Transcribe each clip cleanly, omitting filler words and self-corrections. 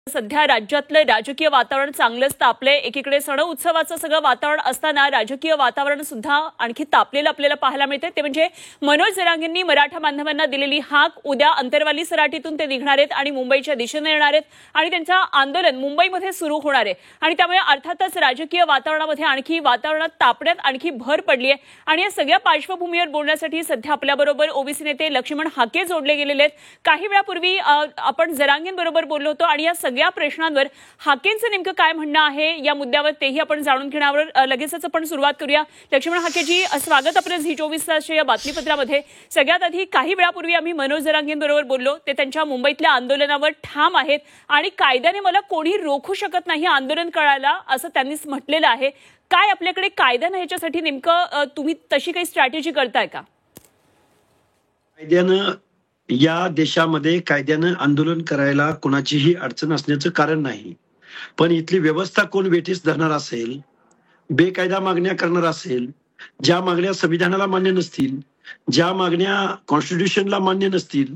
सध्या राज्यातलं राजकीय वातावरण चांगलंच तापलंय. एकीकडे सण उत्सवाचं सगळं वातावरण असताना राजकीय वातावरण सुद्धा आणखी तापलेलं आपल्याला पाहायला मिळते. ते म्हणजे मनोज जरांगेंनी मराठा बांधवांना दिलेली हाक. उद्या अंतरवाली सराटीतून ते निघणार आहेत आणि मुंबईच्या दिशेने येणार आहेत आणि त्यांचं आंदोलन मुंबईमध्ये सुरू होणार आहे. आणि त्यामुळे अर्थातच राजकीय वातावरणामध्ये आणखी वातावरणात तापण्यात आणखी भर पडली आहे. आणि या सगळ्या पार्श्वभूमीवर बोलण्यासाठी सध्या आपल्याबरोबर ओबीसी नेते लक्ष्मण हाके जोडले गेलेले आहेत. काही वेळापूर्वी आपण जरांगेंबरोबर बोललो होतो आणि या सगळ्या प्रश्नांवर हाकेंचं नेमकं काय म्हणणं आहे या मुद्द्यावर तेही आपण जाणून घेण्यावर लगेचच आपण सुरुवात करूया. लक्ष्मण हाकेजी, स्वागत आपलं झी24 तासच्या या बातमीपत्रामध्ये. सगळ्यात आधी काही वेळापूर्वी आम्ही मनोज जरांगेंबरोबर बोललो. ते त्यांच्या मुंबईतल्या आंदोलनावर ठाम आहेत आणि कायद्याने मला कोणी रोखू शकत नाही आंदोलन करायला, असं त्यांनीच म्हटलेलं आहे. काय आपल्याकडे कायदा नाही याच्यासाठी नेमकं तुम्ही तशी काही स्ट्रॅटेजी करताय का? कायद्यानं या देशामध्ये कायद्यानं आंदोलन करायला कोणाचीही अडचण असण्याचं कारण नाही. पण इथली व्यवस्था कोण वेठीस धरणार असेल, बेकायदा मागण्या करणार असेल, ज्या मागण्या संविधानाला मान्य नसतील, ज्या मागण्या कॉन्स्टिट्यूशनला मान्य नसतील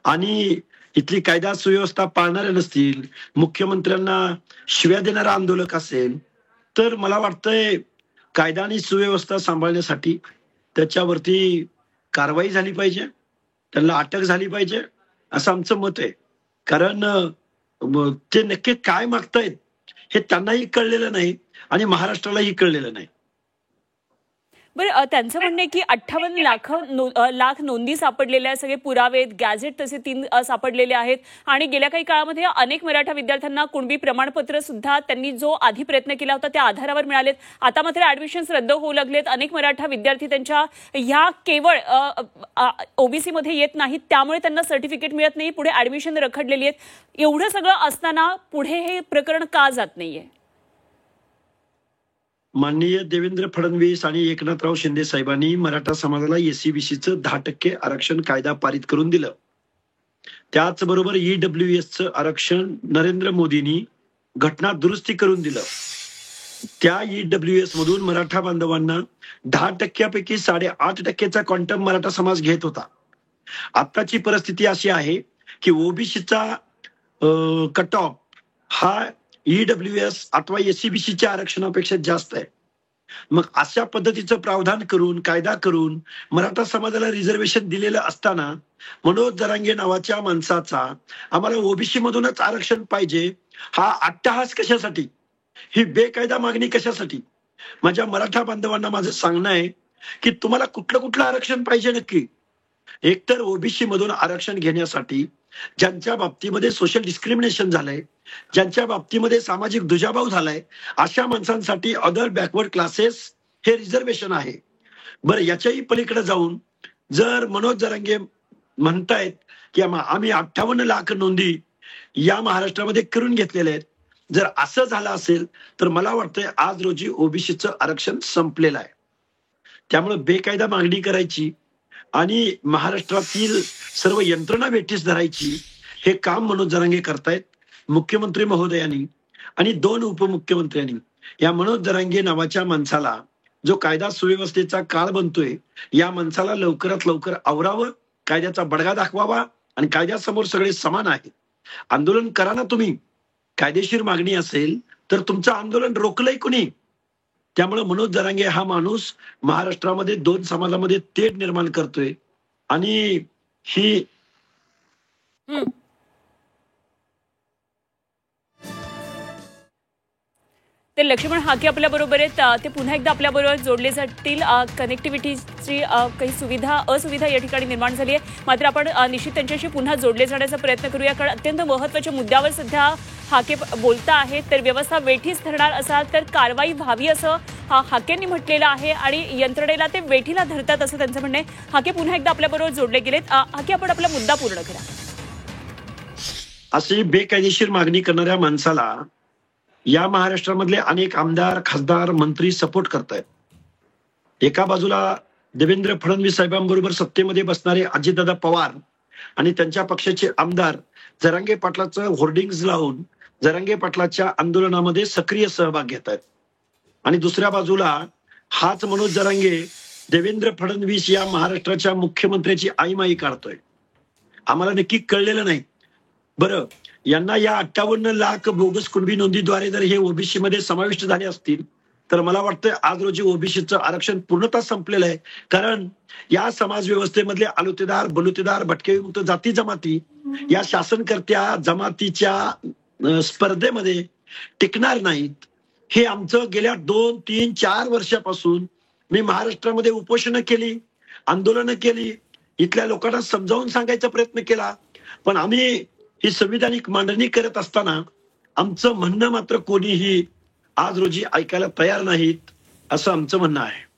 आणि इथली कायदा सुव्यवस्था पाळणाऱ्या नसतील, मुख्यमंत्र्यांना शिव्या देणारा आंदोलक असेल, तर मला वाटतंय कायदा आणि सुव्यवस्था सांभाळण्यासाठी त्याच्यावरती कारवाई झाली पाहिजे, त्यांना अटक झाली पाहिजे, असं आमचं मत आहे. कारण ते नक्की काय मागतायत हे त्यांनाही कळलेलं नाही आणि महाराष्ट्रालाही कळलेलं नाही. बरं, त्यांचं म्हणणं आहे की 58 लाख नोंदी सापडलेल्या, सगळे पुरावे, गॅझेट तसे 3 सापडलेले आहेत. आणि गेल्या काही काळामध्ये अनेक मराठा विद्यार्थ्यांना कुणबी प्रमाणपत्र सुद्धा त्यांनी जो आधी प्रयत्न केला होता त्या आधारावर मिळालेत. आता मात्र ऍडमिशन्स रद्द होऊ लागलेत. अनेक मराठा विद्यार्थी त्यांच्या ह्या केवळ ओबीसी मध्ये येत नाहीत, त्यामुळे त्यांना सर्टिफिकेट मिळत नाही, पुढे ऍडमिशन रखडलेली आहेत. एवढं सगळं असताना पुढे हे प्रकरण का जात नाहीये? माननीय देवेंद्र फडणवीस आणि एकनाथराव शिंदे साहेबांनी मराठा समाजाला एससीबीसीचं 10% आरक्षण कायदा पारित करून दिलं. त्याचबरोबर ईडब्ल्यूएसचं आरक्षण नरेंद्र मोदींनी घटना दुरुस्ती करून दिलं. त्या ईडब्ल्यूएस मधून मराठा बांधवांना 10%पैकी 8.5%चा क्वांटम मराठा समाज घेत होता. आताची परिस्थिती अशी आहे की ओबीसीचा कट ऑफ हा ईडब्ल्यूएस अथवा एससीबीसीच्या आरक्षणापेक्षा जास्त आहे. मग अशा पद्धतीचं प्रावधान करून कायदा करून मराठा समाजाला रिझर्वेशन दिलेलं असताना मनोज जरांगे नावाच्या माणसाचा आम्हाला ओबीसी मधूनच आरक्षण पाहिजे हा अट्टहास कशासाठी, ही बेकायदा मागणी कशासाठी? माझ्या मराठा बांधवांना माझं सांगणं आहे की तुम्हाला कुठलं आरक्षण पाहिजे नक्की. एकतर ओबीसी मधून आरक्षण घेण्यासाठी ज्यांच्या बाबतीमध्ये सोशल डिस्क्रिमिनेशन झालंय, ज्यांच्या बाबतीमध्ये सामाजिक दुजाभाव झालाय, अशा माणसांसाठी अदर बॅकवर्ड क्लासेस हे रिझर्वेशन आहे. बरं, याच्याही पलीकडे जाऊन जर मनोज जरांगे म्हणतायत की आम्ही 58 लाख नोंदी या महाराष्ट्रामध्ये करून घेतलेल्या आहेत, जर असं झालं असेल तर मला वाटतंय आज रोजी ओबीसीचं आरक्षण संपलेलं आहे. त्यामुळे बेकायदा मागणी करायची आणि महाराष्ट्रातील सर्व यंत्रणा वेठीस धरायची हे काम मनोज जरांगे करतायत. मुख्यमंत्री महोदयांनी आणि 2 उपमुख्यमंत्र्यांनी या मनोज जरांगे नावाच्या माणसाला, जो कायदा सुव्यवस्थेचा काळ बनतोय, या माणसाला लवकरात लवकर आवरावं, कायद्याचा बडगा दाखवावा आणि कायद्यासमोर सगळे समान आहेत. आंदोलन करा ना तुम्ही. कायदेशीर मागणी असेल तर तुमचं आंदोलन रोखलंय कुणी? त्यामुळे मनोज जरांगे हा माणूस महाराष्ट्रामध्ये 2 समाजामध्ये तेढ निर्माण करतोय आणि ही ते लक्ष्मण हाके आपल्या बरोबर आहेत. ते पुन्हा एकदा आपल्या बरोबर जोडले जातील. कनेक्टिव्हिटीची काही असुविधा या ठिकाणी निर्माण झाली आहे. मात्र आपण निश्चित त्यांच्याशी पुन्हा जोडले जाण्याचा प्रयत्न करूया, कारण अत्यंत महत्त्वाच्या मुद्द्यावर सध्या हाके बोलता आहेत. तर व्यवस्था वेठीस धरणार असाल तर कारवाई व्हावी असं हाकेंनी म्हटलेलं आहे आणि यंत्रणेला ते वेठीला धरतात असं त्यांचं म्हणणं आहे. हाके पुन्हा एकदा आपल्या बरोबर जोडले गेलेत. हाके, आपण आपला मुद्दा पूर्ण करा. अशी बेकायदेशीर मागणी करणाऱ्या माणसाला या महाराष्ट्रामधले अनेक आमदार, खासदार, मंत्री सपोर्ट करतायत. एका बाजूला देवेंद्र फडणवीस साहेबांबरोबर सत्तेमध्ये बसणारे अजितदादा पवार आणि त्यांच्या पक्षाचे आमदार जरांगे पाटलाचं होर्डिंग्ज लावून जरांगे पाटलाच्या आंदोलनामध्ये सक्रिय सहभाग घेत आहेत. आणि दुसऱ्या बाजूला हाच मनोज जरांगे देवेंद्र फडणवीस या महाराष्ट्राच्या मुख्यमंत्र्याची आईमाई काढतोय. आम्हाला नक्की कळलेलं नाही. बरं, यांना या 58 लाख बोगस कुणबी नोंदीद्वारे जर हे ओबीसी मध्ये समाविष्ट झाले असतील तर मला वाटतं आज रोजी ओबीसीचं आरक्षण पूर्णतः संपलेलं आहे. कारण या समाज व्यवस्थेमधले आलुतेदार बलुतेदार भटके विमुक्त जाती जमाती या शासनकर्त्या जमातीच्या स्पर्धेमध्ये टिकणार नाहीत. हे आमचं गेल्या 2, 3, 4 वर्षापासून मी महाराष्ट्रामध्ये उपोषणं केली, आंदोलनं केली, इथल्या लोकांना समजावून सांगायचा प्रयत्न केला. पण आम्ही ही संविधानिक मांडणी करत असताना आमचं म्हणणं मात्र कोणीही आज रोजी ऐकायला तयार नाहीत, असं आमचं म्हणणं आहे.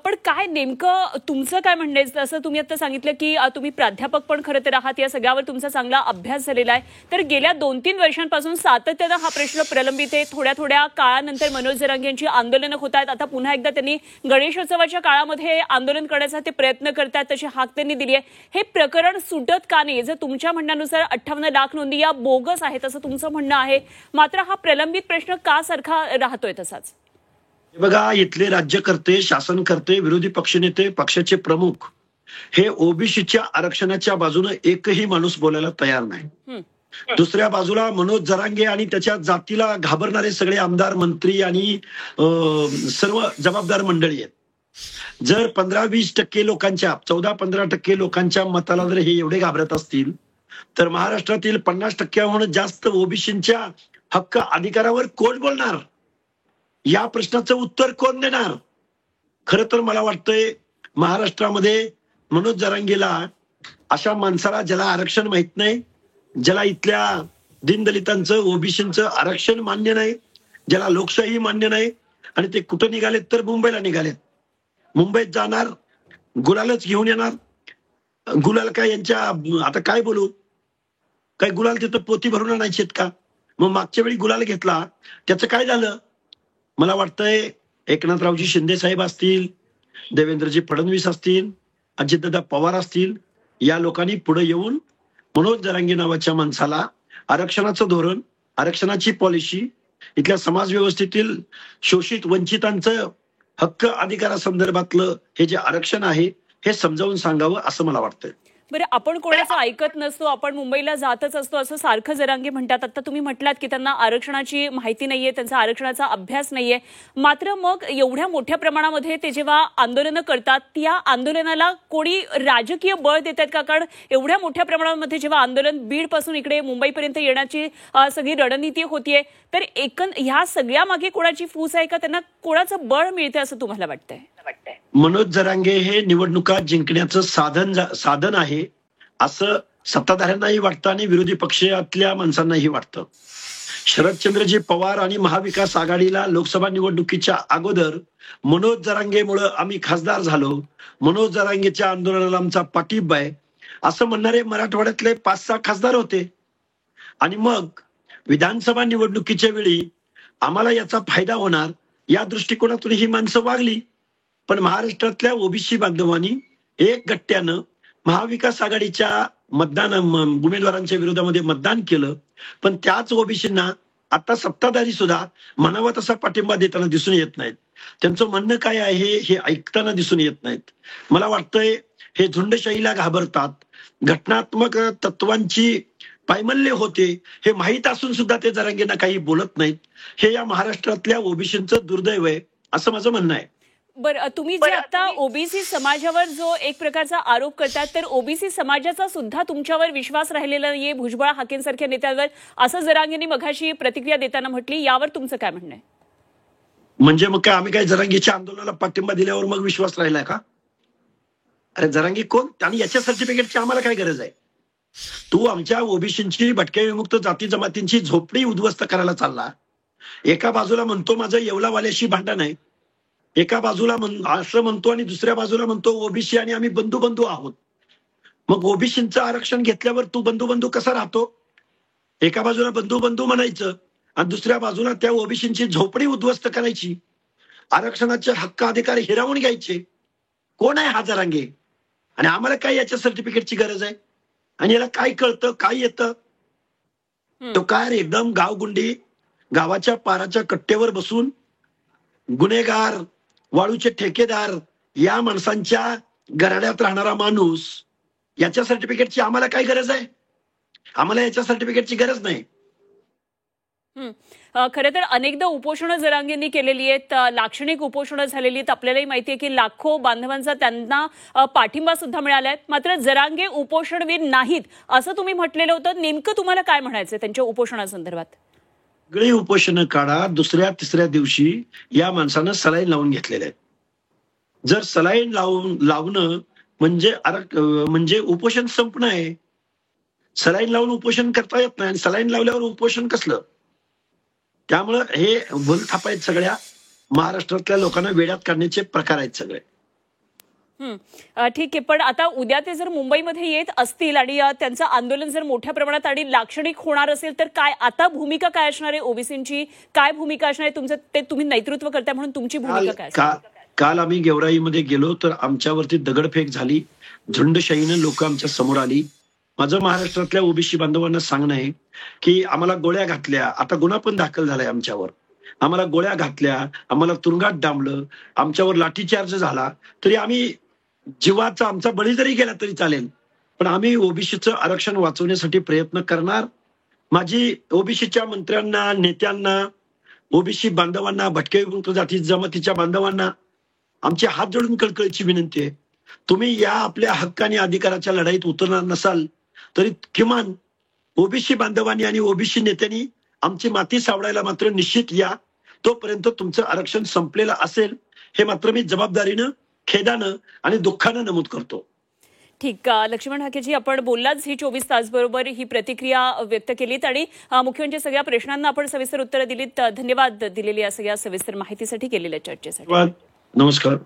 पण काय नेमकं तुमचं काय म्हणणं आहे? जसं तुम्ही आता सांगितलं की तुम्ही प्राध्यापक पण खरं तर आहात, या सगळ्यावर तुमचा चांगला अभ्यास झालेला आहे. तर गेल्या 2-3 वर्षांपासून सातत्यानं हा प्रश्न प्रलंबित आहे. थोड्या थोड्या काळानंतर मनोज जरांगे यांची आंदोलनं होत आहेत. आता पुन्हा एकदा त्यांनी गणेशोत्सवाच्या काळामध्ये आंदोलन करण्याचा ते प्रयत्न करतात, तशी हाक त्यांनी दिली आहे. हे प्रकरण सुटत का नाही? जर तुमच्या म्हणण्यानुसार 58 लाख नोंदी या बोगस आहेत असं तुमचं म्हणणं आहे, मात्र हा प्रलंबित प्रश्न का सारखा राहतोय तसाच? बघा, इथले राज्यकर्ते, शासनकर्ते, विरोधी पक्षनेते, पक्षाचे प्रमुख हे ओबीसीच्या आरक्षणाच्या बाजूने एकही माणूस बोलायला तयार नाही. दुसऱ्या बाजूला मनोज जरांगे आणि त्याच्या जातीला घाबरणारे सगळे आमदार, मंत्री आणि सर्व जबाबदार मंडळी आहेत. जर 15-20% लोकांच्या 14-15% लोकांच्या मताला जर हे एवढे घाबरत असतील तर महाराष्ट्रातील 50%हून जास्त ओबीसींच्या हक्क अधिकारावर कोण बोलणार? या प्रश्नाचं उत्तर कोण देणार? खरं तर मला वाटतंय महाराष्ट्रामध्ये मनोज जरांगेला, अशा माणसाला ज्याला आरक्षण माहित नाही, ज्याला इथल्या दीनदलितांचं ओबीसींचं आरक्षण मान्य नाही, ज्याला लोकशाही मान्य नाही, आणि ते कुठं निघालेत तर मुंबईला निघालेत. मुंबईत जाणार, गुलालच घेऊन येणार. गुलाल काय यांच्या, आता काय बोलू, काय गुलाल तिथं पोती भरून आणायचेत का? मग मागच्या वेळी गुलाल घेतला, त्याचं काय झालं? मला वाटतंय एकनाथरावजी शिंदे साहेब असतील, देवेंद्रजी फडणवीस असतील, अजितदादा पवार असतील, या लोकांनी पुढे येऊन मनोज जरांगे नावाच्या माणसाला आरक्षणाचं धोरण, आरक्षणाची पॉलिसी, इथल्या समाज व्यवस्थेतील शोषित वंचितांचं हक्क अधिकारासंदर्भातलं हे जे आरक्षण आहे हे समजावून सांगावं असं मला वाटतंय. बरं, आपण कोणाचं ऐकत नसतो, आपण मुंबईला जातच असतो असं सारखं जरांगे म्हणतात. आता तुम्ही म्हटलात की त्यांना आरक्षणाची माहिती नाहीये, त्यांचा आरक्षणाचा अभ्यास नाहीये. मात्र मग एवढ्या मोठ्या प्रमाणामध्ये ते जेव्हा आंदोलनं करतात, त्या आंदोलनाला कोणी राजकीय बळ देत आहेत का? कारण एवढ्या मोठ्या प्रमाणामध्ये जेव्हा आंदोलन बीडपासून इकडे मुंबईपर्यंत येण्याची सगळी रणनीती होतीये, तर ह्या सगळ्या मागे कोणाची फूस आहे का? त्यांना कोणाचं बळ मिळते असं तुम्हाला वाटतंय? मनोज जरांगे हे निवडणुका जिंकण्याचं साधन आहे असं सत्ताधाऱ्यांनाही वाटतं आणि विरोधी पक्षातल्या माणसांनाही वाटतं. शरदचंद्रजी पवार आणि महाविकास आघाडीला लोकसभा निवडणुकीच्या अगोदर मनोज जरांगेमुळे आम्ही खासदार झालो, मनोज जरांगेच्या आंदोलनाला आमचा पाठिंबा आहे असं म्हणणारे मराठवाड्यातले 5-6 खासदार होते. आणि मग विधानसभा निवडणुकीच्या वेळी आम्हाला याचा फायदा होणार या दृष्टिकोनातून ही माणसं वागली. पण महाराष्ट्रातल्या ओबीसी बांधवांनी एक गट्ट्यानं महाविकास आघाडीच्या उमेदवारांच्या विरोधामध्ये मतदान केलं. पण त्याच ओबीसींना आता सत्ताधारी सुद्धा म्हणावा तसा पाठिंबा देताना दिसून येत नाहीत. त्यांचं म्हणणं काय आहे हे ऐकताना दिसून येत नाहीत. मला वाटतंय हे झुंडशाहीला घाबरतात, घटनात्मक तत्वांची पायमल्य होते हे माहीत असून सुद्धा ते जरांगेंना काही बोलत नाहीत. हे या महाराष्ट्रातल्या ओबीसींचं दुर्दैव आहे असं माझं म्हणणं आहे. बरं, तुम्ही जे आता ओबीसी समाजावर जो एक प्रकारचा आरोप करतात, तर ओबीसी समाजाचा सुद्धा तुमच्यावर विश्वास राहिलेला नाहीये भुजबळ हाकेंसारख्या नेत्यांवर, असं जरांगेंनी मघाशी प्रतिक्रिया देताना म्हटली. यावर तुमचं काय म्हणणं आहे? म्हणजे मग काय आम्ही काय जरांगेच्या आंदोलनाला पाठिंबा दिल्यावर मग विश्वास राहिलाय का? अरे जरांगे कोण? आणि याच्या सर्टिफिकेटची आम्हाला काय गरज आहे? तू आमच्या ओबीसींची, भटक्या विमुक्त जाती जमातींची झोपडी उद्ध्वस्त करायला चालला. एका बाजूला म्हणतो माझं येवलावाल्याशी भांडण आहे, एका बाजूला असं म्हणतो आणि दुसऱ्या बाजूला म्हणतो ओबीसी आणि आम्ही बंधू आहोत. मग ओबीसींचं आरक्षण घेतल्यावर तू बंधू कसा राहतो? एका बाजूला बंधू म्हणायचं आणि दुसऱ्या बाजूला त्या ओबीसींची झोपडी उद्ध्वस्त करायची, आरक्षणाचे हक्क अधिकार हिरावून घ्यायचे. कोण आहे हा जरांगे? आणि आम्हाला काय याच्या सर्टिफिकेटची गरज आहे? आणि याला काय कळतं, काय येतं? तो काय एकदम गावगुंडी, गावाच्या पाराच्या कट्ट्यावर बसून गुन्हेगार, वाळूचे ठेकेदार या माणसांच्या घराण्यात राहणारा माणूस, याच्या सर्टिफिकेटची आम्हाला काय गरज आहे? आम्हाला याच्या सर्टिफिकेटची गरज नाही. खरं तर अनेकदा उपोषणं जरांगेंनी केलेली आहेत, लाक्षणिक उपोषणं झालेली आहेत. आपल्यालाही माहिती आहे की लाखो बांधवांचा त्यांना पाठिंबा सुद्धा मिळाला आहे. मात्र जरांगे उपोषणवीर नाहीत असं तुम्ही म्हटलेलं होतं. नेमकं तुम्हाला काय म्हणायचं त्यांच्या उपोषणासंदर्भात? सगळी उपोषणं काढा. दुसऱ्या तिसऱ्या दिवशी या माणसानं सलाईन लावून घेतलेले आहेत. जर सलाईन लावणं म्हणजे उपोषण संपणं आहे. सलाईन लावून उपोषण करता येत नाही आणि सलाईन लावल्यावर उपोषण कसलं? त्यामुळं हे भूलथापा आहेत सगळ्या महाराष्ट्रातल्या लोकांना वेड्यात काढण्याचे प्रकार आहेत सगळे. ठीक आहे, पण आता उद्या ते जर मुंबईमध्ये येत असतील आणि त्यांचं आंदोलन जर मोठ्या प्रमाणात आणि लाक्षणिक होणार असेल तर काय आता भूमिका काय असणार आहे? ओबीसींची काय भूमिका असणार आहे? तुमचं ते तुम्ही नेतृत्व करता म्हणून तुमची भूमिका काय असणार? काल आम्ही गेवराईमध्ये गेलो तर आमच्यावरती दगडफेक झाली. झुंडशाहीनं लोक आमच्या समोर आली. माझं महाराष्ट्रातल्या ओबीसी बांधवांना सांगणं आहे की आम्हाला गोळ्या घातल्या, आता गुन्हा पण दाखल झालाय आमच्यावर. आम्हाला गोळ्या घातल्या, आम्हाला तुरुंगात डांबलं, आमच्यावर लाठीचार्ज झाला, तरी आम्ही जीवाचा आमचा बळी जरी गेला तरी चालेल, पण आम्ही ओबीसीचं आरक्षण वाचवण्यासाठी प्रयत्न करणार. माझी ओबीसीच्या मंत्र्यांना, नेत्यांना, ओबीसी बांधवांना, भटके विमुक्त जाती जमातीच्या बांधवांना आमचे हात जोडून कळकळीची विनंती आहे, तुम्ही या आपल्या हक्क आणि अधिकाराच्या लढाईत उतरणार नसाल तरी किमान ओबीसी बांधवांनी आणि ओबीसी नेत्यांनी आमची माती सावडायला मात्र निश्चित या. तोपर्यंत तुमचं आरक्षण संपलेलं असेल हे मात्र मी जबाबदारीनं, खेदानं आणि दुःखानं नमूद करतो. ठीक, लक्ष्मण हाकेजी, आपण बोललाच ही 24 तास बरोबर ही प्रतिक्रिया व्यक्त केलीत आणि मुख्यमंत्री सगळ्या प्रश्नांना आपण सविस्तर उत्तरं दिलीत. धन्यवाद दिलेली या सगळ्या सविस्तर माहितीसाठी, केलेल्या चर्चेसाठी. नमस्कार.